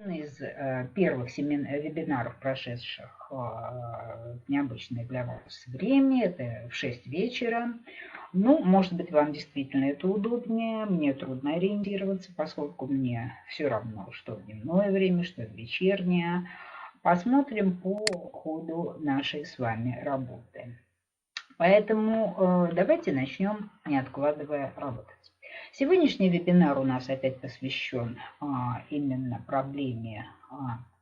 из первых вебинаров, прошедших в необычное для вас время, это в 6 вечера. Ну, может быть, вам действительно это удобнее, мне трудно ориентироваться, поскольку мне все равно, что в дневное время, что в вечернее. Посмотрим по ходу нашей с вами работы. Поэтому давайте начнем, не откладывая, работать. Сегодняшний вебинар у нас опять посвящен именно проблеме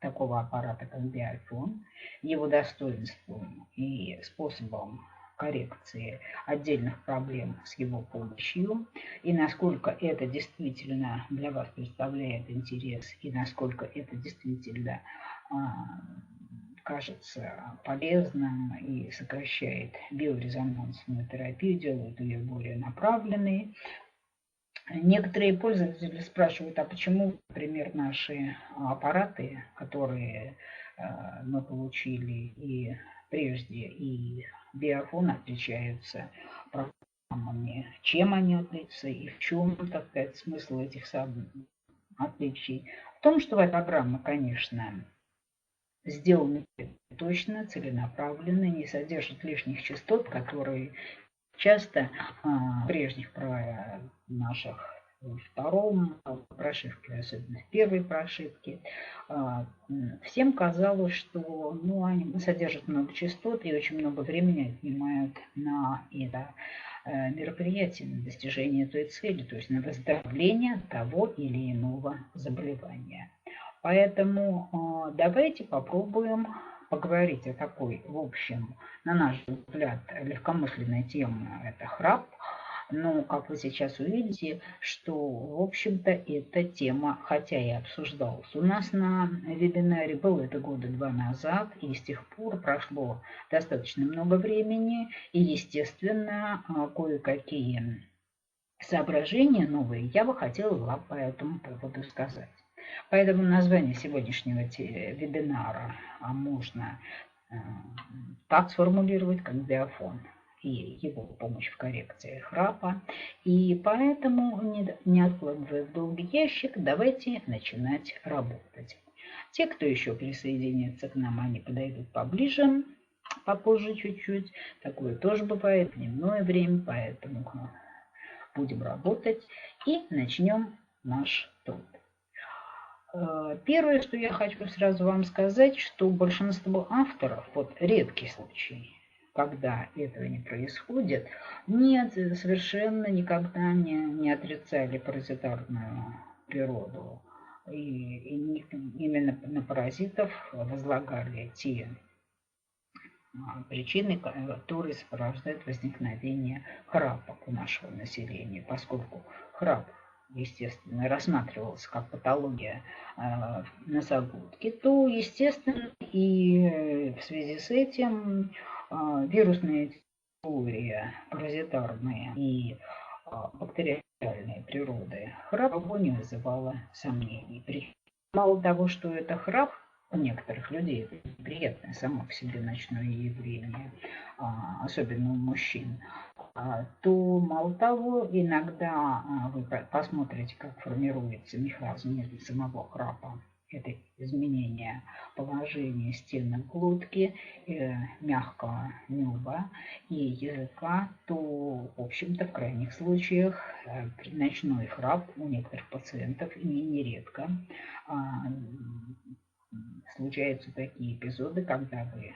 такого аппарата, как Биофон, его достоинствам и способам коррекции отдельных проблем с его помощью, и насколько это действительно для вас представляет интерес, и насколько это действительно кажется полезным и сокращает биорезонансную терапию, делает ее более направленной. Некоторые пользователи спрашивают, а почему, например, наши аппараты, которые мы получили и прежде, и Биофон, отличаются программами, чем они отличаются и в чем, так сказать, смысл этих отличий. В том, что эта программа, конечно, сделаны точно, целенаправленно, не содержат лишних частот, которые часто в прежних наших втором прошивке, особенно в первой прошивке, всем казалось, что они содержат много частот и очень много времени отнимают на это мероприятие, на достижение той цели, то есть на выздоровление того или иного заболевания. Поэтому давайте попробуем поговорить о такой, в общем, на наш взгляд, легкомысленной теме – это храп. Но, как вы сейчас увидите, что, в общем-то, эта тема, хотя и обсуждалась у нас на вебинаре, было это года 2 назад, и с тех пор прошло достаточно много времени, и, естественно, кое-какие соображения новые я бы хотела вам по этому поводу сказать. Поэтому название сегодняшнего вебинара можно так сформулировать, как Биофон и его помощь в коррекции храпа. И поэтому, не откладывая в долгий ящик, давайте начинать работать. Те, кто еще присоединится к нам, они подойдут поближе, попозже чуть-чуть. Такое тоже бывает в дневное время, поэтому будем работать и начнем наш труд. Первое, что я хочу сразу вам сказать, что большинство авторов, вот редкий случай, когда этого не происходит, нет, совершенно никогда не отрицали паразитарную природу. И именно на паразитов возлагали те причины, которые сопровождают возникновение храпа у нашего населения, поскольку храп, естественно, рассматривался как патология носоглотки, то, естественно, и в связи с этим вирусные теории паразитарные и бактериальные природы храпа не вызывала сомнений. Причем, мало того, что это храп, у некоторых людей это неприятное само по себе ночное явление, особенно у мужчин, то, мало того, иногда вы посмотрите, как формируется механизм самого храпа. Это изменение положения стенок глотки, мягкого неба и языка, то, в общем-то, в крайних случаях ночной храп у некоторых пациентов и нередко случаются такие эпизоды, когда вы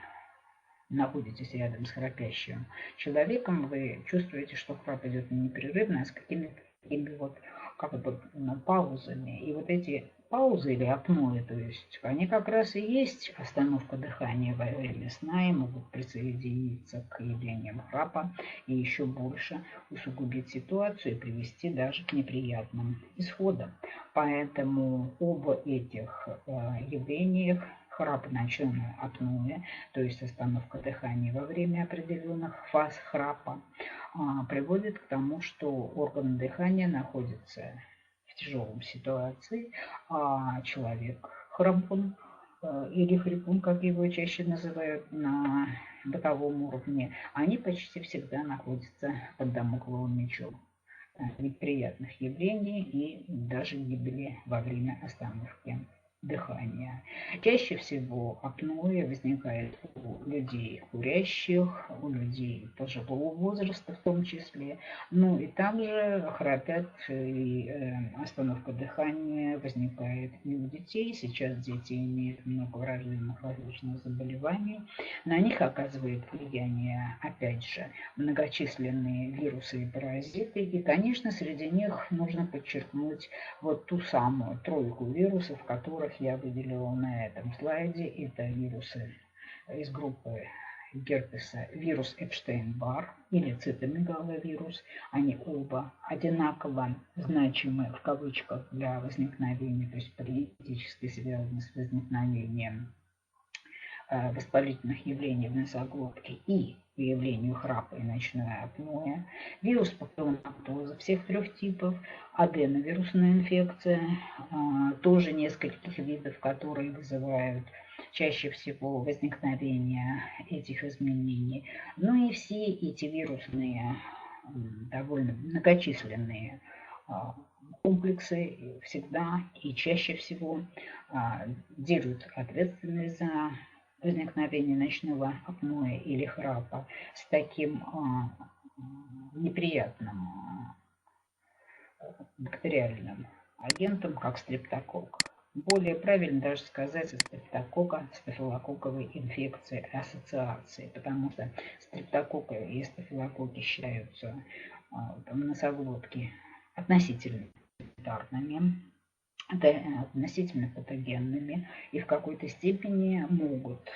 находитесь рядом с храпящим человеком, вы чувствуете, что храп идет непрерывно, а с какими-то такими вот как бы паузами. И вот эти паузы или апноэ, то есть они как раз и есть остановка дыхания во время сна и могут присоединиться к явлениям храпа и еще больше усугубить ситуацию и привести даже к неприятным исходам. Поэтому об этих явлениях храп ночное апноэ, то есть остановка дыхания во время определенных фаз храпа, приводит к тому, что органы дыхания находятся в тяжелом ситуации, а человек храпун или хрипун, как его чаще называют на бытовом уровне, они почти всегда находятся под дамокловым мечом неприятных явлений и даже гибели во время остановки дыхания. Чаще всего апноэ возникает у людей курящих, у людей пожилого возраста в том числе. Ну и также храпят, и остановка дыхания возникает и у детей. Сейчас дети имеют много врожденных различных заболеваний. На них оказывает влияние, опять же, многочисленные вирусы и паразиты. И, конечно, среди них нужно подчеркнуть вот ту самую тройку вирусов, которых я выделила на этом слайде. Это вирусы из группы герпеса, вирус Эпштейн-Бар или цитомегаловирус. Они оба одинаково значимы в кавычках для возникновения, то есть политически связаны с возникновением воспалительных явлений в носоглотке и выявлению храпа и ночное апноэ. Вирус папилломатоза всех трех типов, аденовирусная инфекция, тоже нескольких видов, которые вызывают чаще всего возникновение этих изменений. Ну и все эти вирусные, довольно многочисленные комплексы всегда и чаще всего делят ответственность за возникновение ночного апноэ или храпа с таким неприятным бактериальным агентом, как стрептококк. Более правильно даже сказать стрептококка, стафилококковой инфекции ассоциации, потому что стрептококки и стафилококки считаются в носоглотке относительно санитарными, относительно патогенными и в какой-то степени могут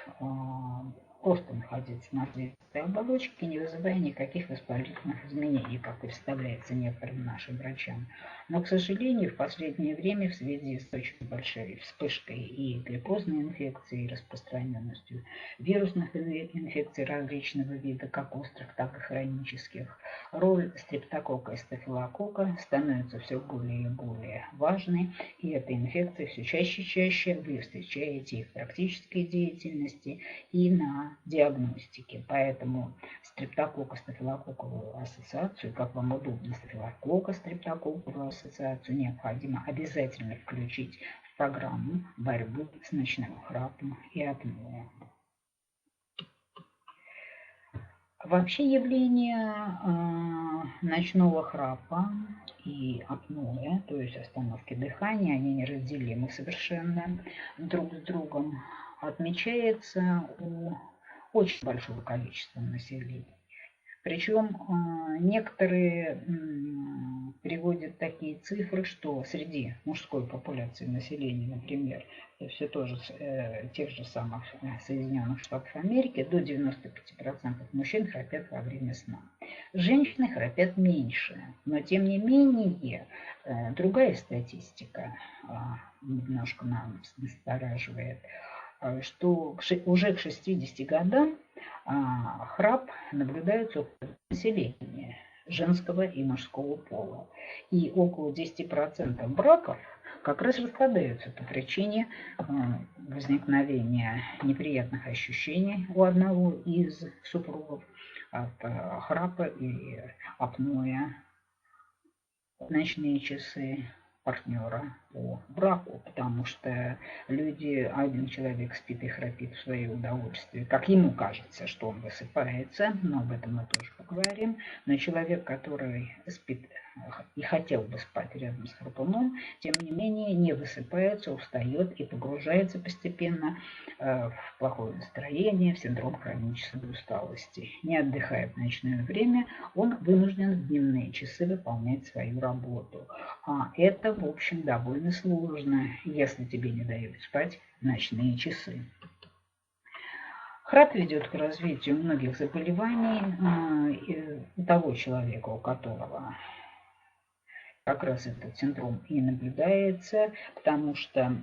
просто находиться на ответственной оболочке, не вызывая никаких воспалительных изменений, как представляется некоторым нашим врачам. Но, к сожалению, в последнее время в связи с очень большой вспышкой и глюкозной инфекцией, и распространенностью вирусных инфекций различного вида, как острых, так и хронических, роль стрептококка и стафилококка становится все более и более важной, и эта инфекция все чаще и чаще вы встречаете и в практической деятельности, и на диагностике. Поэтому стрептококко-стафилококковую ассоциацию, как вам удобно, стафилококко-стрептококковую ассоциацию, необходимо обязательно включить в программу борьбы с ночным храпом и апноэ. Вообще явление ночного храпа и апноэ, то есть остановки дыхания, они неразделимы совершенно друг с другом, отмечается у очень большого количества населения. Причем некоторые приводят такие цифры, что среди мужской популяции населения, например, все тоже тех же самых Соединенных Штатов Америки, до 95% мужчин храпят во время сна. Женщины храпят меньше, но тем не менее другая статистика немножко нас настораживает, что уже к 60 годам храп наблюдается у населения женского и мужского пола. И около 10% браков как раз распадаются по причине возникновения неприятных ощущений у одного из супругов от храпа и апноэ в ночные часы партнера по браку, потому что один человек спит и храпит в свое удовольствие, как ему кажется, что он высыпается, но об этом мы тоже поговорим, но человек, который спит и хотел бы спать рядом с храпуном, тем не менее не высыпается, устает и погружается постепенно в плохое настроение, в синдром хронической усталости. Не отдыхая в ночное время, он вынужден в дневные часы выполнять свою работу. А это, в общем, довольно сложно, если тебе не дают спать в ночные часы. Храп ведет к развитию многих заболеваний у того человека, у которого как раз этот синдром и наблюдается, потому что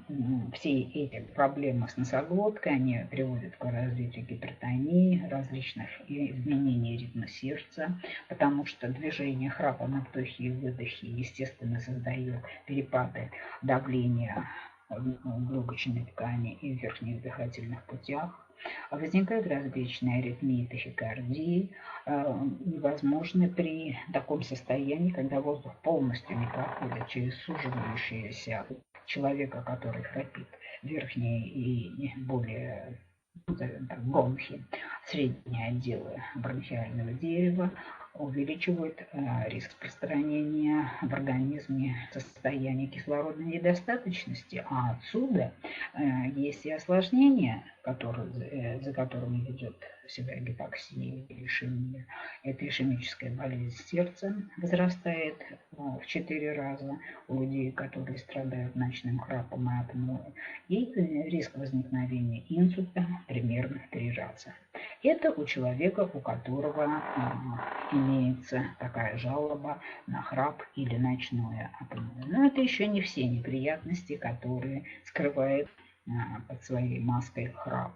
все эти проблемы с носоглоткой, они приводят к развитию гипертонии, различных изменений ритма сердца, потому что движение храпа на вдохе и выдохе, естественно, создает перепады давления в легочной ткани и в верхних дыхательных путях. Возникают различные аритмии, тахикардии, невозможны при таком состоянии, когда воздух полностью не проходит через суживающиеся человека, который храпит, верхние и более бронхи, средние отделы бронхиального дерева, увеличивают риск распространения в организме состояния кислородной недостаточности, а отсюда есть и осложнения, за которыми ведет себя гипоксия и ишемия. Это ишемическая болезнь сердца возрастает в 4 раза у людей, которые страдают ночным храпом и апноэ, и риск возникновения инсульта примерно в 3 раза. Это у человека, у которого имеется такая жалоба на храп или ночное апноэ. Но это еще не все неприятности, которые скрывает под своей маской храп.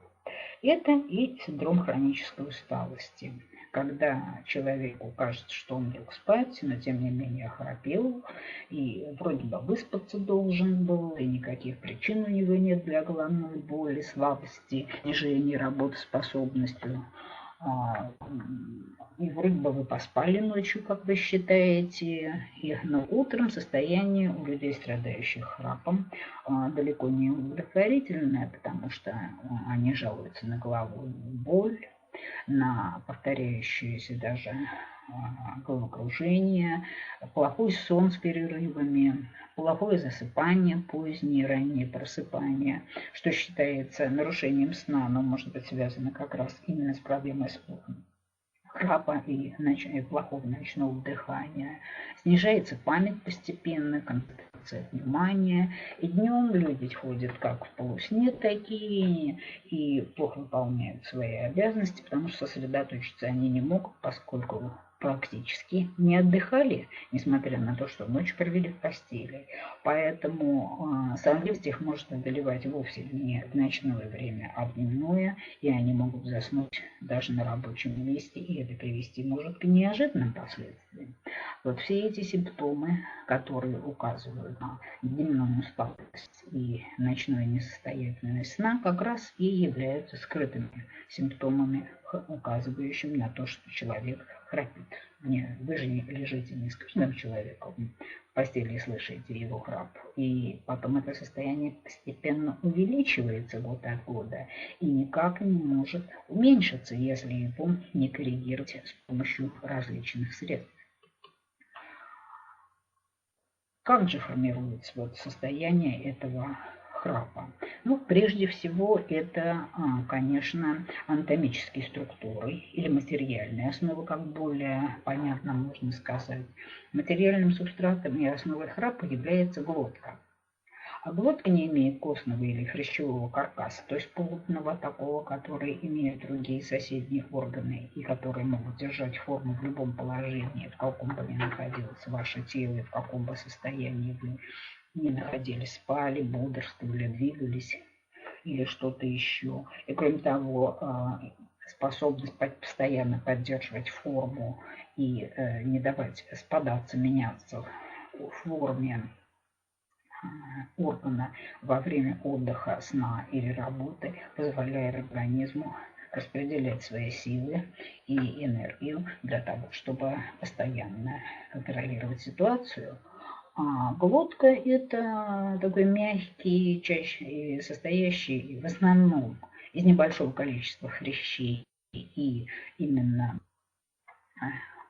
Это и синдром хронической усталости, когда человеку кажется, что он лег спать, но тем не менее храпел, и вроде бы выспаться должен был, и никаких причин у него нет для головной боли, слабости, снижения работоспособности. И вроде бы вы поспали ночью, как вы считаете, но утром состояние у людей, страдающих храпом, далеко не удовлетворительное, потому что они жалуются на головную боль, на повторяющееся даже головокружение, плохой сон с перерывами, плохое засыпание, позднее, раннее просыпание, что считается нарушением сна, но может быть связано как раз именно с проблемой храпа и плохого ночного дыхания. Снижается память постепенно, концентрация внимания. И днем люди ходят как в полусне такие и плохо выполняют свои обязанности, потому что сосредоточиться они не могут, поскольку практически не отдыхали, несмотря на то, что ночь провели в постели. Поэтому сонливость их может одолевать вовсе не в ночное время, а в дневное, и они могут заснуть даже на рабочем месте, и это привести может к неожиданным последствиям. Вот все эти симптомы, которые указывают на дневную усталость и ночную несостоятельность сна, как раз и являются скрытыми симптомами, указывающими на то, что человек храпит. Вы же лежите не с каждым человеком в постели и слышите его храп. И потом это состояние постепенно увеличивается год от года и никак не может уменьшиться, если его не коррегировать с помощью различных средств. Как же формируется вот состояние этого храпа? Ну, прежде всего, это, конечно, анатомические структуры или материальные основы, как более понятно можно сказать. Материальным субстратом и основой храпа является глотка. А глотка не имеет костного или хрящевого каркаса, то есть плотного такого, который имеет другие соседние органы и которые могут держать форму в любом положении, в каком бы ни находилось ваше тело, в каком бы состоянии вы ни находились, спали, бодрствовали, двигались или что-то еще. И кроме того, способность постоянно поддерживать форму и не давать спадаться, меняться в форме органа во время отдыха, сна или работы, позволяя организму распределять свои силы и энергию для того, чтобы постоянно контролировать ситуацию. А глотка – это такой мягкий, чаще состоящий в основном из небольшого количества хрящей и именно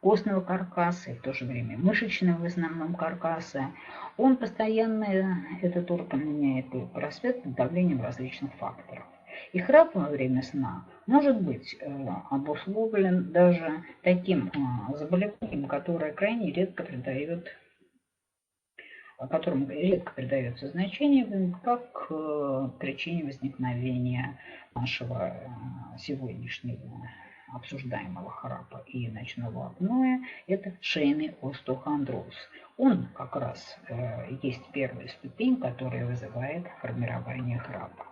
костного каркаса и в то же время мышечного в основном каркаса. Он постоянно, этот орган, меняет просвет под давлением различных факторов. И храп во время сна может быть обусловлен даже таким заболеванием, которое крайне редко которому редко придается значение, как причине возникновения нашего сегодняшнего обсуждаемого храпа и ночного апноэ, это шейный остеохондроз. Он как раз есть первая ступень, которая вызывает формирование храпа.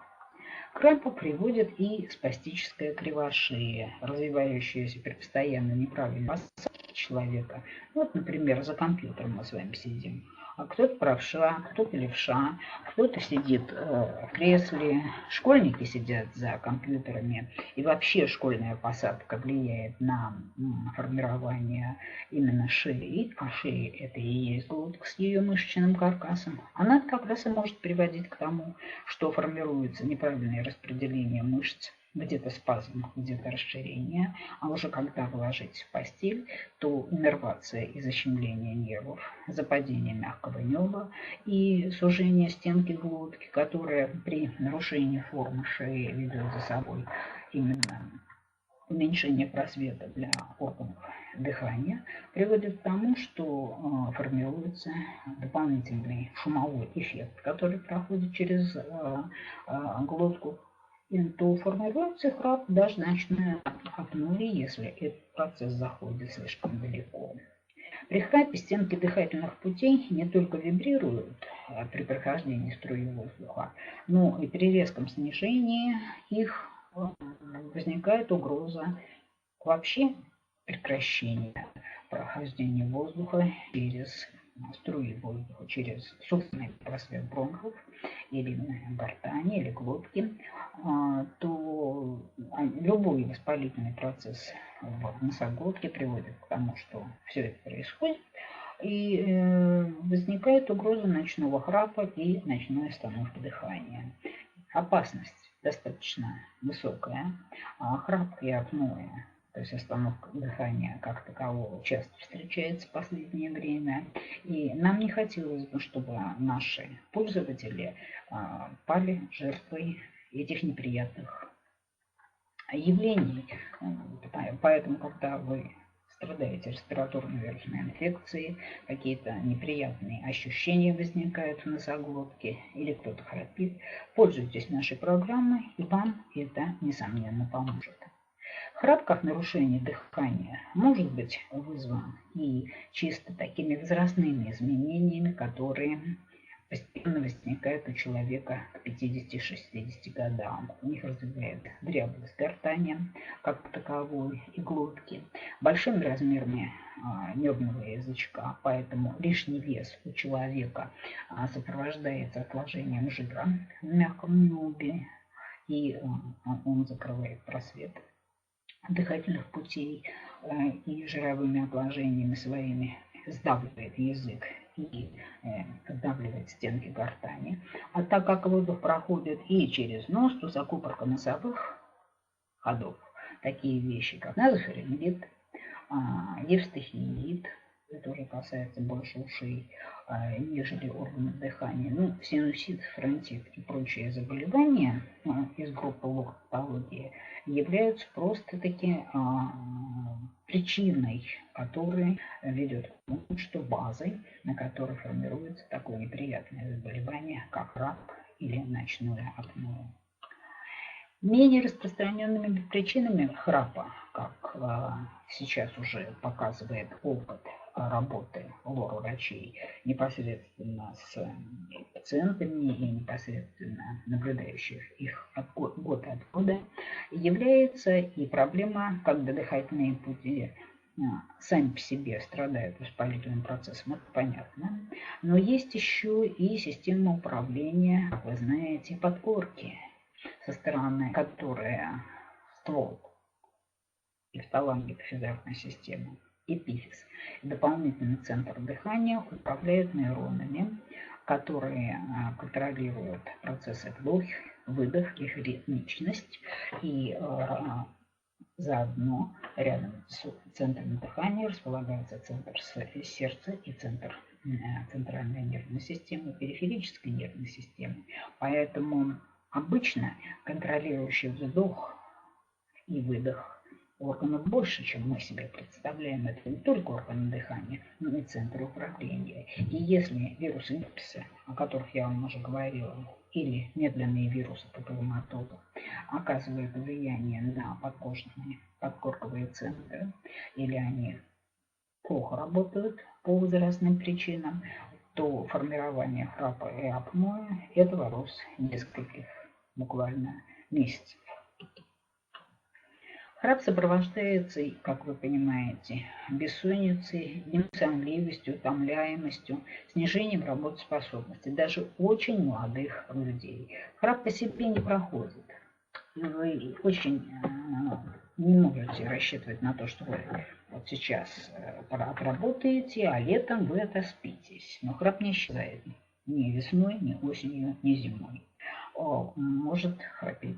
К храпу приводит и спастическая кривошея, развивающаяся при постоянно неправильной посадке человека. Вот, например, за компьютером мы с вами сидим. кто-то правша, кто-то левша, кто-то сидит в кресле, школьники сидят за компьютерами. И вообще школьная посадка влияет на формирование именно шеи. А шея – это и есть глотка с ее мышечным каркасом. Она как раз и может приводить к тому, что формируется неправильное распределение мышц, где-то спазм, где-то расширение, а уже когда вы ложитесь в постель, то иннервация и защемление нервов, западение мягкого неба и сужение стенки глотки, которое при нарушении формы шеи ведет за собой именно уменьшение просвета для органов дыхания, приводит к тому, что формируется дополнительный шумовой эффект, который проходит через глотку, то формируется храп, даже ночное апноэ, если этот процесс заходит слишком далеко. При храпе стенки дыхательных путей не только вибрируют при прохождении струи воздуха, но и при резком снижении их возникает угроза вообще прекращения прохождения воздуха через струи воздуха, через собственный просвет бронхов или гортани, или глотки, то любой воспалительный процесс в носоглотке приводит к тому, что все это происходит, и возникает угроза ночного храпа и ночной остановки дыхания. Опасность достаточно высокая. Храп и апноэ, то есть остановка дыхания как такового, часто встречается в последнее время. И нам не хотелось бы, чтобы наши пользователи пали жертвой этих неприятных явлений. Поэтому, когда вы страдаете респираторной вирусной инфекцией, какие-то неприятные ощущения возникают в носоглотке или кто-то храпит, пользуйтесь нашей программой, и вам это, несомненно, поможет. Храп как нарушение дыхания может быть вызван и чисто такими возрастными изменениями, которые постепенно возникают у человека к 50-60 годам. У них развивается дряблость гортани как таковой и глотки, большими размерами нервного язычка, поэтому лишний вес у человека сопровождается отложением жира в мягком небе, и он закрывает просвет дыхательных путей и жировыми отложениями своими сдавливает язык и сдавливает стенки гортани. А так как воздух проходит и через нос, то закупорка носовых ходов, такие вещи, как назофарингит, евстахиит, это уже касается больше ушей, нежели органов дыхания. Ну, синусит, фронтит и прочие заболевания из группы лор-патологии являются просто-таки причиной, которая ведет к тому, что базой, на которой формируется такое неприятное заболевание, как рак или ночное апноэ. Менее распространенными причинами храпа, как сейчас уже показывает опыт работы лор-врачей непосредственно с пациентами и непосредственно наблюдающих их год от года, является и проблема, когда дыхательные пути сами по себе страдают воспалительным процессом, это понятно. Но есть еще и система управления, как вы знаете, подкорки, со стороны которая ствол и фаланги эпифизарной системы, эпифиз, дополнительный центр дыхания управляют нейронами, которые контролируют процессы вдох, выдох, их ритмичность, и заодно рядом с центром дыхания располагается центр сердца и центр центральной нервной системы, периферической нервной системы. Поэтому обычно контролирующий вдох и выдох органов больше, чем мы себе представляем. Это не только органы дыхания, но и центры управления. И если вирусы герпеса, о которых я вам уже говорила, или медленные вирусы папилломатоза оказывают влияние на подкорковые центры, или они плохо работают по возрастным причинам, то формирование храпа и апноэ – это вопрос нескольких буквально месяцев. Храп сопровождается, как вы понимаете, бессонницей, сонливостью, утомляемостью, снижением работоспособности, даже очень молодых людей. Храп по себе не проходит. Вы очень не можете рассчитывать на то, что вы вот сейчас отработаете, а летом вы отоспитесь. Но храп не исчезает ни весной, ни осенью, ни зимой. Может храпеть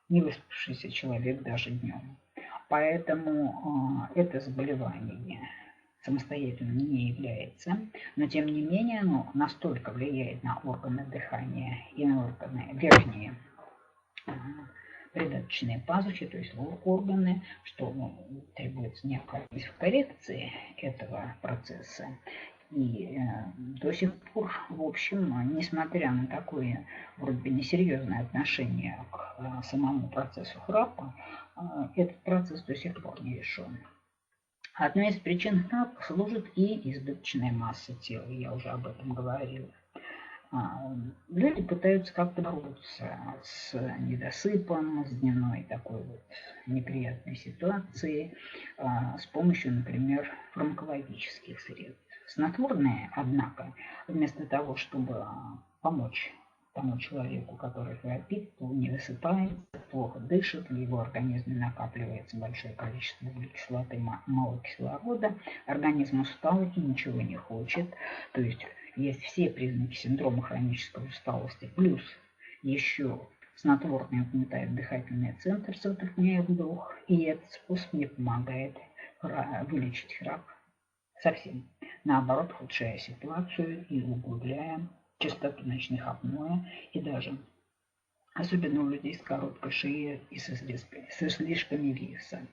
не выспавшийся человек даже днем. Поэтому это заболевание самостоятельно не является, но тем не менее оно настолько влияет на органы дыхания и на органы верхние придаточные пазухи, то есть органы, что требуется необходимость в коррекции этого процесса. И до сих пор, в общем, несмотря на такое вроде бы несерьезное отношение к самому процессу храпа, этот процесс до сих пор не решен. Одной из причин храпа служит и избыточная масса тела, я уже об этом говорила. Люди пытаются как-то бороться с недосыпом, с дневной такой вот неприятной ситуацией с помощью, например, фармакологических средств. Снотворные, однако, вместо того, чтобы помочь тому человеку, который храпит, не высыпается, плохо дышит, в его организме накапливается большое количество углекислоты, мало кислорода, организм устал и ничего не хочет, то есть есть все признаки синдрома хронической усталости, плюс еще снотворные угнетают дыхательный центр, затрудняют вдох, и этот способ не помогает вылечить храп совсем. Наоборот, ухудшая ситуацию и углубляя частоту ночных апноэ, и даже, особенно у людей с короткой шеей и со слишком веса.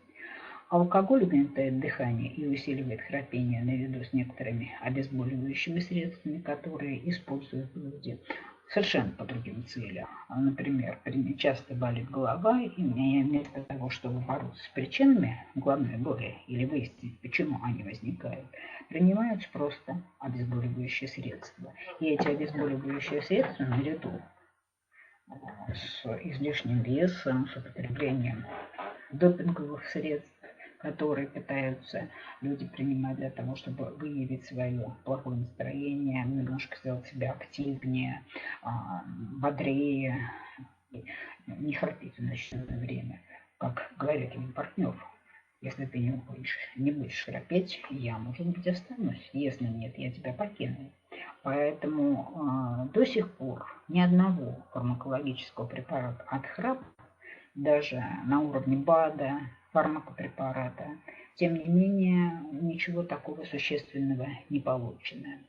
Алкоголь угнетает дыхание и усиливает храпение наряду с некоторыми обезболивающими средствами, которые используют люди совершенно по другим целям. Например, часто болит голова, и вместо того, чтобы бороться с причинами головной боли или выяснить, почему они возникают, принимаются просто обезболивающие средства. И эти обезболивающие средства наряду с излишним весом, с употреблением допинговых средств, которые пытаются люди принимать для того, чтобы выявить свое плохое настроение, немножко сделать себя активнее, бодрее, не храпеть в ночное время. Как говорит ему партнер, если ты не будешь храпеть, я, может быть, останусь. Если нет, я тебя покину. Поэтому до сих пор ни одного фармакологического препарата от храпа, даже на уровне БАДа, фармакопрепарата, тем не менее ничего такого существенного не получено.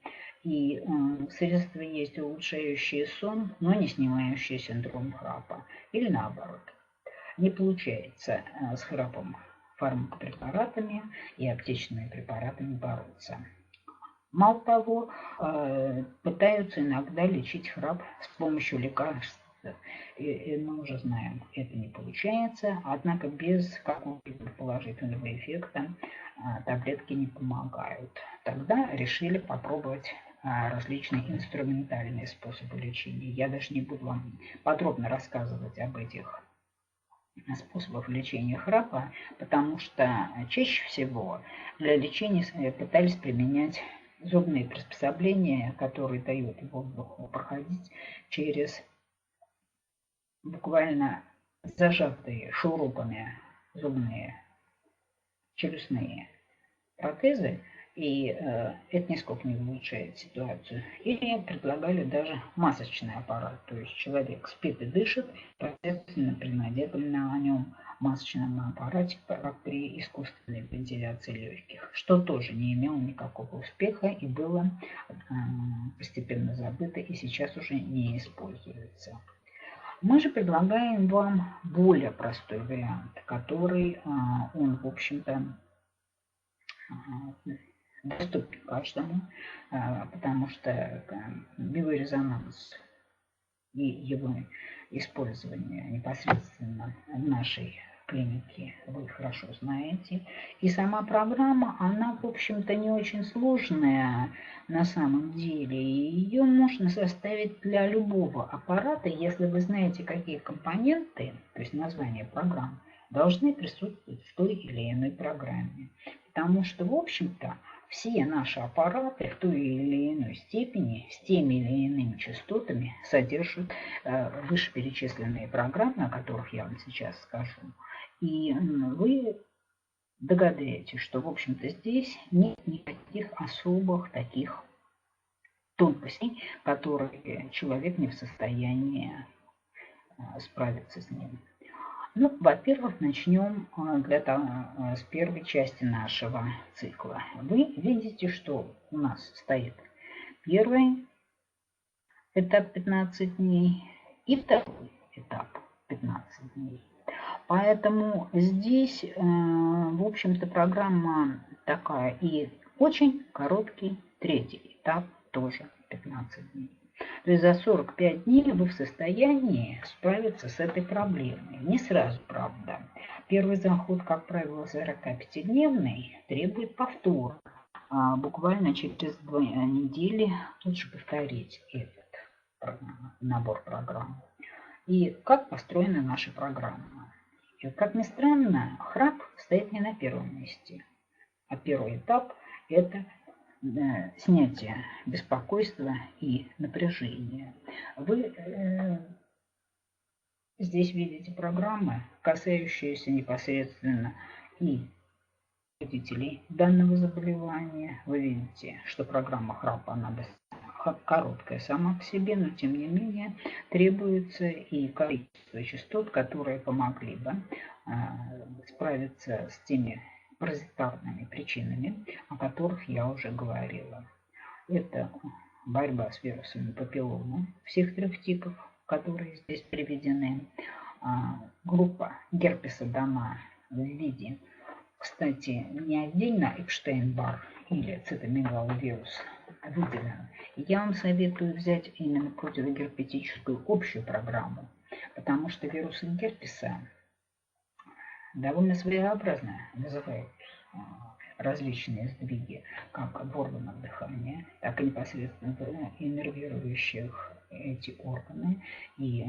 И средства есть улучшающие сон, но не снимающие синдром храпа. Или наоборот. Не получается с храпом фармакопрепаратами и аптечными препаратами бороться. Мало того, пытаются иногда лечить храп с помощью лекарств. И мы уже знаем, это не получается, однако без какого-либо положительного эффекта таблетки не помогают. Тогда решили попробовать различные инструментальные способы лечения. Я даже не буду вам подробно рассказывать об этих способах лечения храпа, потому что чаще всего для лечения пытались применять зубные приспособления, которые дают воздуху проходить через буквально зажатые шурупами зубные челюстные протезы, и это нисколько не улучшает ситуацию. Или предлагали даже масочный аппарат, то есть человек спит и дышит, соответственно, при надетом на нем масочном аппарате при искусственной вентиляции легких, что тоже не имело никакого успеха и было постепенно забыто и сейчас уже не используется. Мы же предлагаем вам более простой вариант, который он, в общем-то, доступен каждому, потому что биорезонанс и его использование непосредственно в нашей клинике вы хорошо знаете. И сама программа, она, в общем-то, не очень сложная на самом деле. Ее можно составить для любого аппарата, если вы знаете, какие компоненты, то есть название программ, должны присутствовать в той или иной программе. Потому что, в общем-то, все наши аппараты в той или иной степени с теми или иными частотами содержат вышеперечисленные программы, о которых я вам сейчас скажу. И вы догадаетесь, что, в общем-то, здесь нет никаких особых таких тонкостей, которые человек не в состоянии справиться с ним. Ну, во-первых, начнем с первой части нашего цикла. Вы видите, что у нас стоит первый этап 15 дней и второй этап 15 дней. Поэтому здесь, в общем-то, программа такая и очень короткий третий этап тоже 15 дней. То есть за 45 дней вы в состоянии справиться с этой проблемой. Не сразу, правда. Первый заход, как правило, 45-дневный, требует повтора. Буквально через 2 недели тут же повторить этот набор программ. И как построена наша программа. И, как ни странно, храп стоит не на первом месте. А первый этап – это снятие беспокойства и напряжения. Вы здесь видите программы, касающиеся непосредственно и родителей данного заболевания. Вы видите, что программа храпа, она короткая сама по себе, но тем не менее требуется и количество частот, которые помогли бы справиться с теми паразитарными причинами, о которых я уже говорила. Это борьба с вирусами папиллома всех 3 типов, которые здесь приведены. Группа герпеса дана в виде, кстати, не отдельно Эпштейн-Бар или цитомегаловирус выделен. Я вам советую взять именно противогерпетическую общую программу, потому что вирусы герпеса довольно своеобразно вызывают различные сдвиги, как в органах дыхания, так и непосредственно иннервирующих эти органы и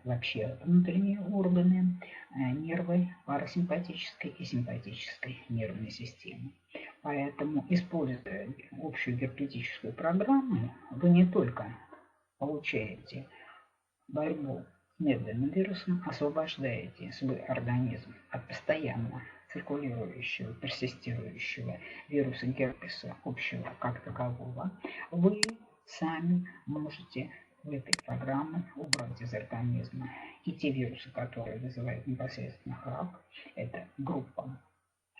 вообще внутренние органы, нервы парасимпатической и симпатической нервной системы. Поэтому, используя общую герпетическую программу, вы не только получаете борьбу с медленным вирусом, освобождаете свой организм от постоянно циркулирующего, персистирующего вируса герпеса общего как такового, вы сами можете в этой программе убрать из организма и те вирусы, которые вызывают непосредственно храп. Это группа,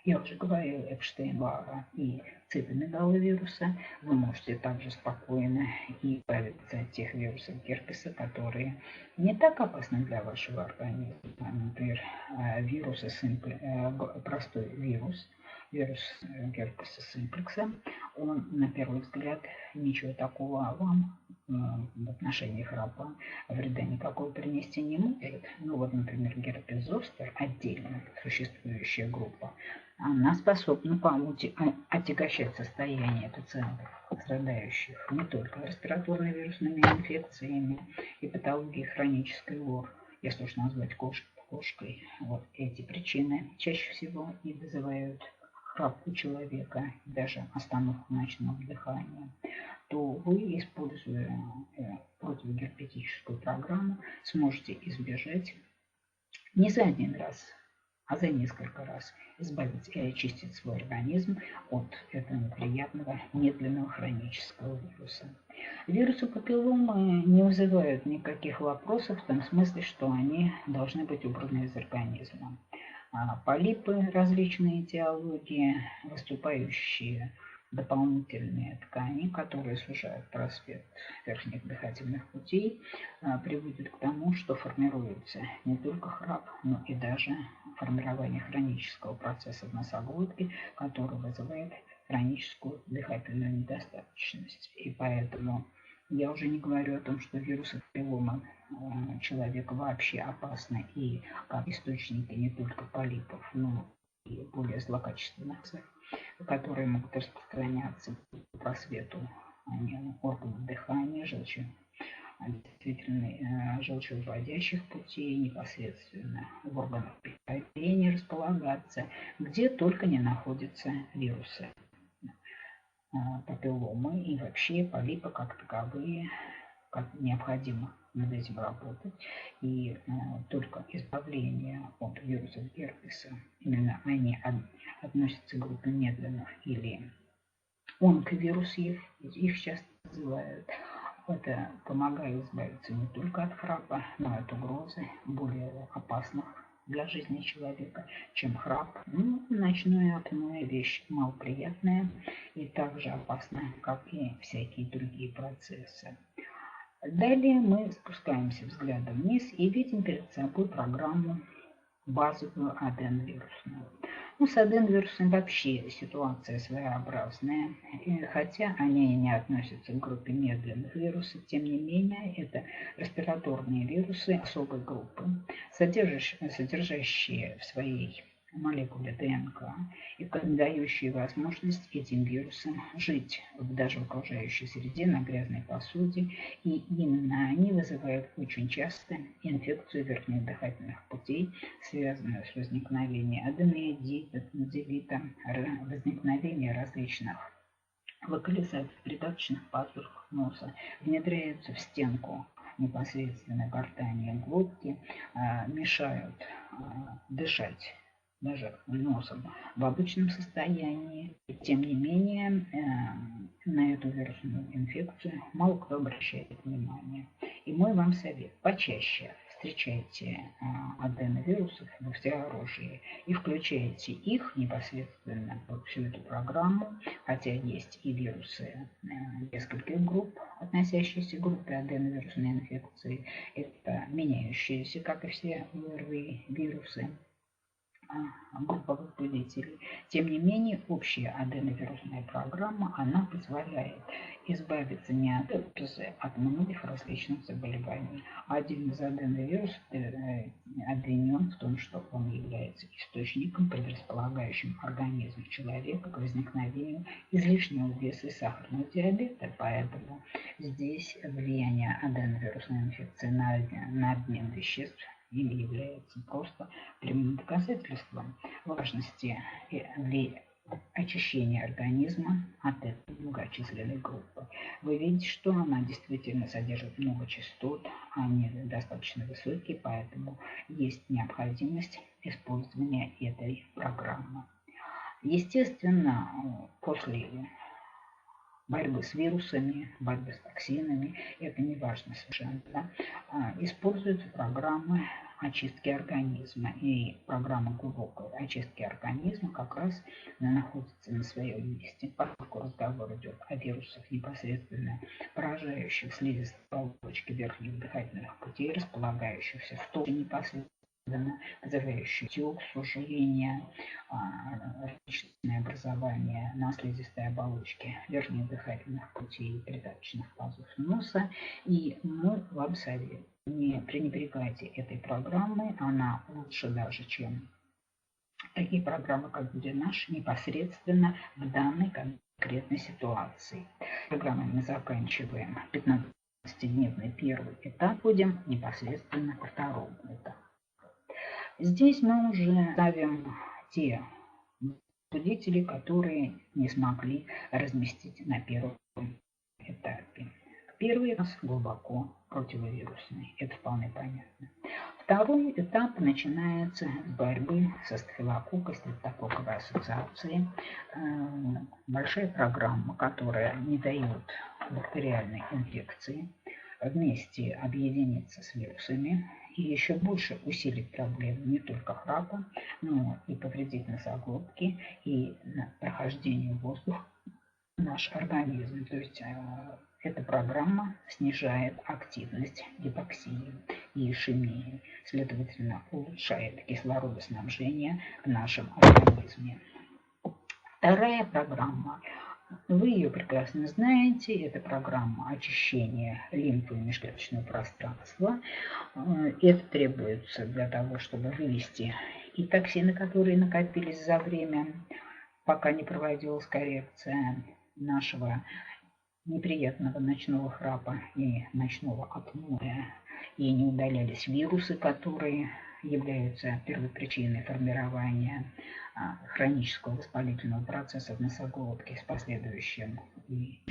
я уже говорила, Эпштейн-Бара и цитомегаловируса. Вы можете также спокойно избавиться от тех вирусов герпеса, которые не так опасны для вашего организма. Например, простой вирус герпеса симплекса, он на первый взгляд ничего такого вам в отношении храпа вреда никакого принести не может. Ну вот, например, герпес зостер, отдельно существующая группа, она способна отягощать состояние пациентов, страдающих не только респираторно-вирусными инфекциями и патологией хронической ОР, если уж назвать кошкой. Вот эти причины чаще всего и вызывают храп у человека, даже остановку ночного дыхания, то вы, используя противогерпетическую программу, сможете избежать не за один раз, а за несколько раз избавить и очистить свой организм от этого неприятного медленного хронического вируса. Вирусы папилломы не вызывают никаких вопросов в том смысле, что они должны быть убраны из организма. Полипы различные этиологии, выступающие дополнительные ткани, которые сужают просвет верхних дыхательных путей, приводят к тому, что формируется не только храп, но и даже формирование хронического процесса в носоглотке, который вызывает хроническую дыхательную недостаточность. И поэтому я уже не говорю о том, что вирусы папиллома человека вообще опасны и как источники не только полипов, но и более злокачественных, которые могут распространяться по просвету органов дыхания, действительно желчевыводящих путей, непосредственно в органах пищеварения располагаться, где только не находятся вирусы, папилломы и вообще полипы как таковые, как необходимо над этим работать. И только избавление от вирусов герпеса, именно они относятся к группе медленных или онковирусов, их часто называют. Это помогает избавиться не только от храпа, но и от угрозы более опасных для жизни человека, чем храп. Ну, ночное апноэ вещь малоприятная и также опасная, как и всякие другие процессы. Далее мы спускаемся взглядом вниз и видим перед собой программу базовую аденовирусную. Ну, с аденовирусом вообще ситуация своеобразная, хотя они не относятся к группе медленных вирусов, тем не менее это респираторные вирусы особой группы, содержащие в своей молекуле ДНК и дающие возможность этим вирусам жить даже в окружающей среде, на грязной посуде, и именно они вызывают очень часто инфекцию верхних дыхательных путей, связанную с возникновением аденоидита, возникновением различных локализаций в придаточных пазухах носа, внедряются в стенку непосредственно гортани и глотки, мешают дышать даже носом в обычном состоянии. Тем не менее, на эту вирусную инфекцию мало кто обращает внимание. И мой вам совет: почаще встречайте аденовирусов во всеоружии и включайте их непосредственно в всю эту программу, хотя есть и вирусы нескольких групп, относящиеся к группе аденовирусной инфекции. Это меняющиеся, как и все ОРВИ вирусы, группа возбудителей. Тем не менее, общая аденовирусная программа, она позволяет избавиться не от герпеса, а от многих различных заболеваний. Один из аденовирусов обвинен в том, что он является источником, предрасполагающим организм человека к возникновению излишнего веса и сахарного диабета. Поэтому здесь влияние аденовирусной инфекции на обмен веществ им является просто прямым доказательством важности очищения организма от этой многочисленной группы. Вы видите, что она действительно содержит много частот, они достаточно высокие, поэтому есть необходимость использования этой программы. Естественно, после борьбы с вирусами, борьбы с токсинами, это не важно совершенно, да? Используются программы очистки организма. И программа глубокой очистки организма как раз находится на своем месте, поскольку разговор идет о вирусах, непосредственно поражающих слизистые оболочки верхних дыхательных путей, располагающихся в том непосредственно, вызывающие отек, сужение, различные образования на слизистой оболочке верхних дыхательных путей и придаточных пазух носа. И мой вам совет: не пренебрегайте этой программой, она лучше даже, чем такие программы, как будет наш, непосредственно в данной конкретной ситуации. Программой мы заканчиваем 15-дневный первый этап, будем непосредственно ко второму этапу. Здесь мы уже ставим те возбудители, которые не смогли разместить на первом этапе. Первый у нас глубоко противовирусный, это вполне понятно. Второй этап начинается с борьбы со стафилококкой, стрептококковой ассоциацией. Большая программа, которая не дает бактериальной инфекции, вместе объединиться с вирусами и еще больше усилить проблему не только храпа, но и повредить носоглотки и прохождению воздуха в наш организм. То есть эта программа снижает активность гипоксии и ишемии, следовательно, улучшает кислородоснабжение в нашем организме. Вторая программа, вы ее прекрасно знаете, это программа очищения лимфы и межклеточного пространства. Это требуется для того, чтобы вывести и токсины, которые накопились за время, пока не проводилась коррекция нашего неприятного ночного храпа и ночного апноэ, и не удалялись вирусы, которые являются первопричиной формирования хронического воспалительного процесса в носоглотке с последующим и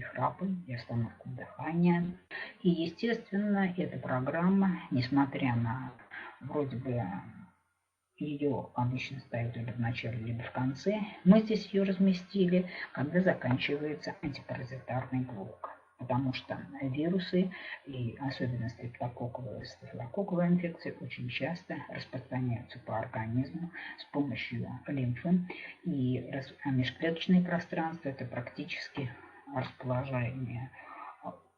храпом, и остановкой дыхания. И, естественно, эта программа, несмотря на вроде бы ее обычно ставят либо в начале, либо в конце, мы здесь ее разместили, когда заканчивается антипаразитарный блок. Потому что вирусы, и особенно стрептококковые и стафилококковые инфекции, очень часто распространяются по организму с помощью лимфы. И межклеточное пространство – это практически расположение,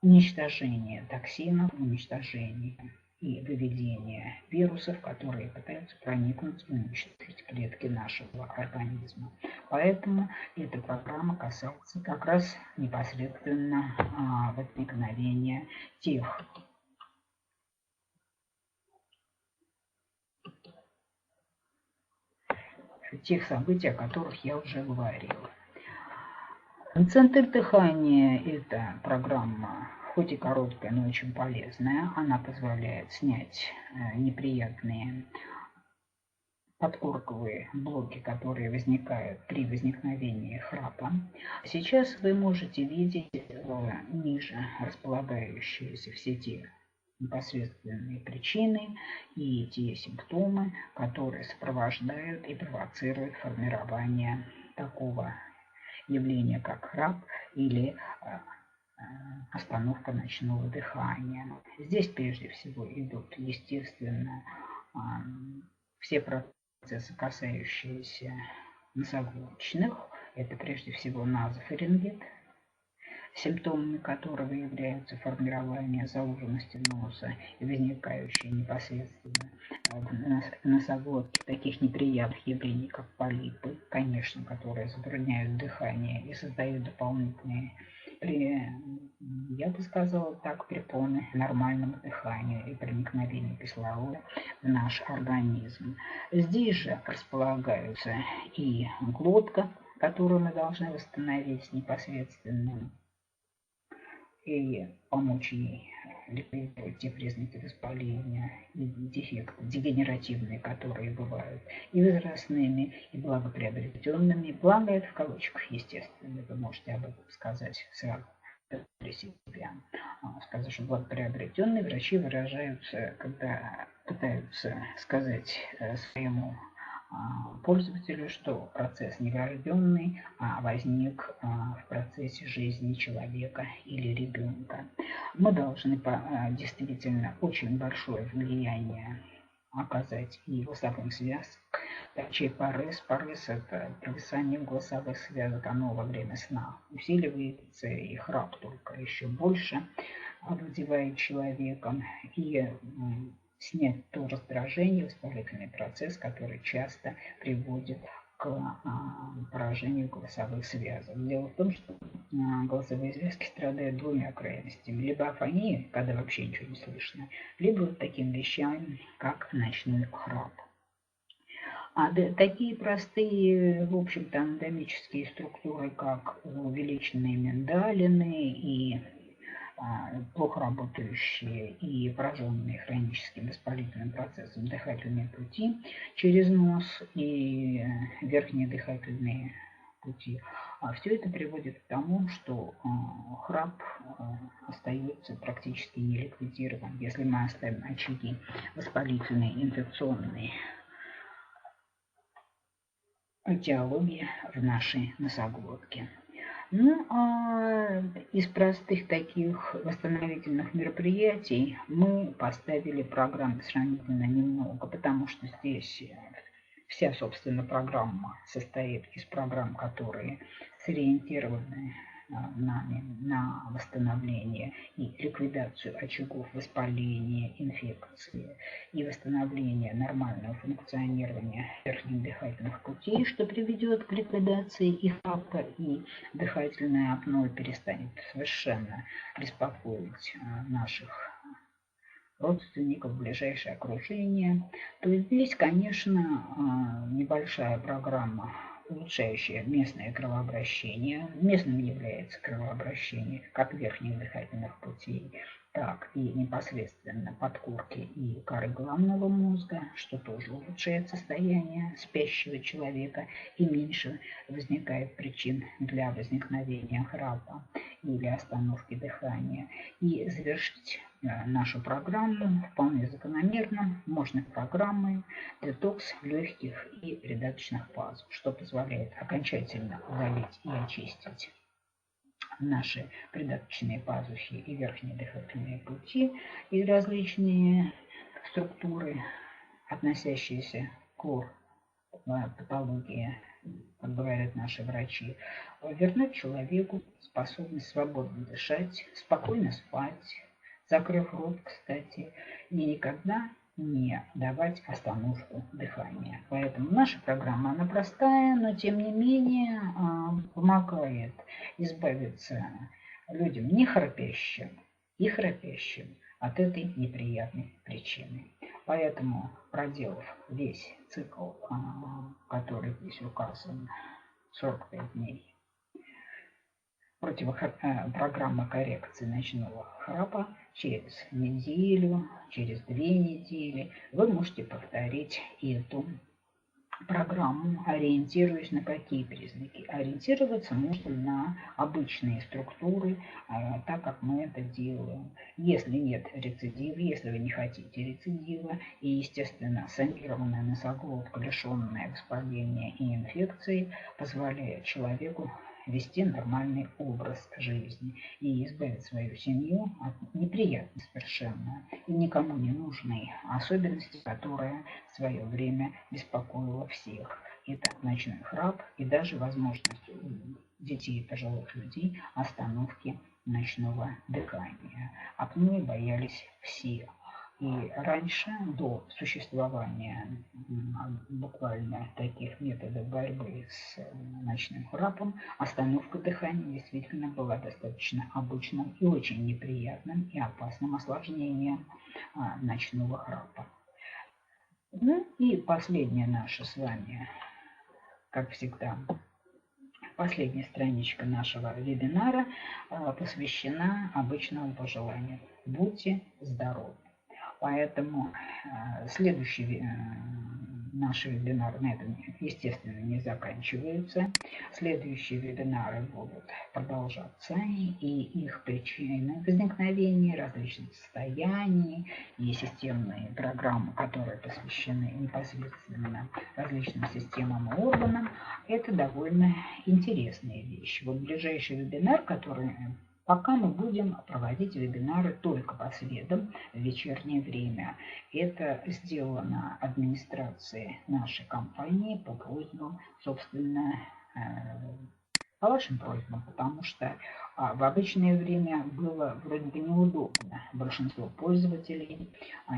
уничтожение токсинов, уничтожение и выведение вирусов, которые пытаются проникнуть и уничтожить клетки нашего организма. Поэтому эта программа касается как раз непосредственно возникновения тех событий, о которых я уже говорила. Центр дыхания – это программа, хоть и короткая, но очень полезная. Она позволяет снять неприятные подкорковые блоки, которые возникают при возникновении храпа. Сейчас вы можете видеть ниже располагающиеся все те непосредственные причины и те симптомы, которые сопровождают и провоцируют формирование такого явления, как храп или остановка ночного дыхания. Здесь прежде всего идут, естественно, все процессы, касающиеся носоглоточных. Это прежде всего назофарингит, симптомами которого являются формирование зауженности носа и возникающие непосредственно в носоглотке таких неприятных явлений, как полипы, конечно, которые затрудняют дыхание и создают дополнительные, я бы сказала так, препоны нормальному дыханию и проникновению кислорода в наш организм. Здесь же располагаются и глотка, которую мы должны восстановить непосредственно и помочь ей ликвидировать те признаки воспаления и дефекты дегенеративные, которые бывают и возрастными, и благоприобретенными. Благо это в кавычках, естественно, вы можете об этом сказать сразу для себя. Сказать, что благоприобретенные врачи выражаются, когда пытаются сказать своему пользователю, что процесс не врожденный, а возник в процессе жизни человека или ребенка. Мы должны действительно очень большое влияние оказать и голосовым связкам. Чей парез? Парез – это провисание голосовых связок, оно во время сна усиливается, и храп только еще больше овладевает человеком, и снять то раздражение, воспалительный процесс, который часто приводит к поражению голосовых связок. Дело в том, что голосовые связки страдают двумя крайностями. Либо афония, когда вообще ничего не слышно, либо вот таким вещам, как ночной храп. Такие простые, в общем-то, анатомические структуры, как увеличенные миндалины и плохо работающие и пораженные хроническим воспалительным процессом дыхательные пути через нос и верхние дыхательные пути. Все это приводит к тому, что храп остается практически не ликвидирован, если мы оставим очаги воспалительные, инфекционные этиологии в нашей носоглотке. Ну, а из простых таких восстановительных мероприятий мы поставили программы сравнительно немного, потому что здесь вся, собственно, программа состоит из программ, которые сориентированы нами на восстановление и ликвидацию очагов воспаления, инфекции и восстановление нормального функционирования верхних дыхательных путей, что приведет к ликвидации их храпа, и дыхательное апноэ перестанет совершенно беспокоить наших родственников, ближайшее окружение. То есть здесь, конечно, небольшая программа улучшающее местное кровообращение. Местным является кровообращение как верхних дыхательных путей, так и непосредственно подкорки и коры головного мозга, что тоже улучшает состояние спящего человека и меньше возникает причин для возникновения храпа или остановки дыхания. И завершить нашу программу вполне закономерно можно программой детокс легких и придаточных пазух, что позволяет окончательно удалить и очистить наши придаточные пазухи и верхние дыхательные пути и различные структуры, относящиеся к патологии, как говорят наши врачи, вернуть человеку способность свободно дышать, спокойно спать, закрыв рот, кстати, и никогда не давать остановку дыхания. Поэтому наша программа, она простая, но тем не менее помогает избавиться людям не храпящим и храпящим от этой неприятной причины. Поэтому, проделав весь цикл, который здесь указан, 45 дней, программа коррекции ночного храпа, через неделю, через 2 недели вы можете повторить эту программу, ориентируясь на какие признаки. Ориентироваться можно на обычные структуры, так как мы это делаем. Если нет рецидива, если вы не хотите рецидива, и, естественно, санированная носоглотка, лишенная воспаления и инфекции, позволяет человеку вести нормальный образ жизни и избавить свою семью от неприятной совершенно и никому не нужной особенности, которая в свое время беспокоила всех. Это ночной храп и даже возможность у детей и пожилых людей остановки ночного дыхания. Апноэ боялись все. И раньше, до существования буквально таких методов борьбы с ночным храпом, остановка дыхания действительно была достаточно обычным и очень неприятным и опасным осложнением ночного храпа. Ну и последняя наша с вами, как всегда, последняя страничка нашего вебинара посвящена обычному пожеланию. Будьте здоровы! Поэтому следующий наш вебинар на этом, естественно, не заканчиваются. Следующие вебинары будут продолжаться, и их причины возникновения различных состояний и системные программы, которые посвящены непосредственно различным системам и органам, это довольно интересные вещи. Вот ближайший вебинар, который... Пока мы будем проводить вебинары только по средам в вечернее время. Это сделано администрацией нашей компании по просьбам, собственно, по вашим просьбам, потому что в обычное время было вроде бы неудобно. Большинство пользователей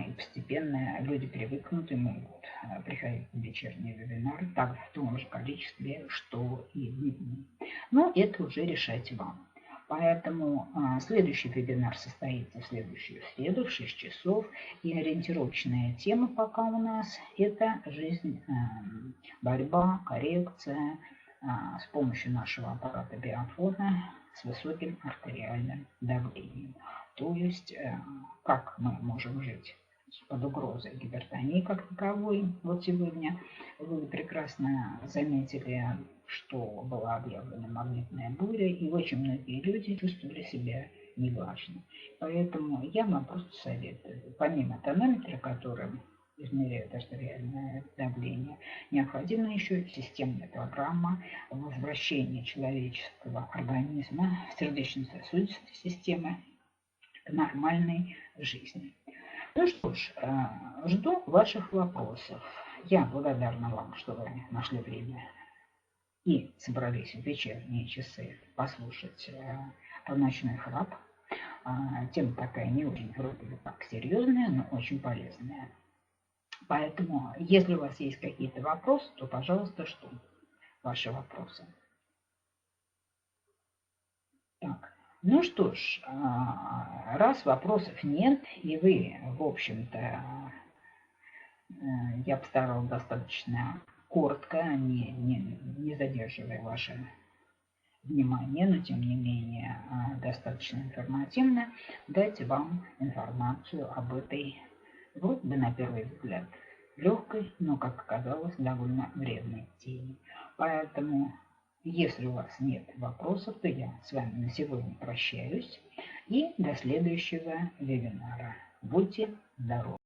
и постепенно люди привыкнут и могут приходить на вечерние вебинары так в том же количестве, что и дневные. Но это уже решать вам. Поэтому следующий вебинар состоится в следующую среду в 6 часов. И ориентировочная тема пока у нас это жизнь, борьба, коррекция с помощью нашего аппарата биофона с высоким артериальным давлением. То есть как мы можем жить под угрозой гипертонии как таковой. Вот сегодня вы прекрасно заметили, что была объявлена магнитная буря, и очень многие люди чувствовали себя неважно. Поэтому я вам просто советую, помимо тонометра, которым измеряет артериальное давление, необходима еще системная программа возвращения человеческого организма в сердечно-сосудистой системе к нормальной жизни. Ну что ж, жду ваших вопросов. Я благодарна вам, что вы нашли время и собрались в вечерние часы послушать про ночной храп. Тема такая не очень вроде бы так серьезная, но очень полезная. Поэтому, если у вас есть какие-то вопросы, то, пожалуйста, жду ваши вопросы. Так, ну что ж, раз вопросов нет, и вы, в общем-то, я постаралась достаточно коротко, не задерживая ваше внимание, но тем не менее достаточно информативно, дать вам информацию об этой, вроде бы на первый взгляд, легкой, но, как оказалось, довольно вредной теме. Поэтому, если у вас нет вопросов, то я с вами на сегодня прощаюсь и до следующего вебинара. Будьте здоровы!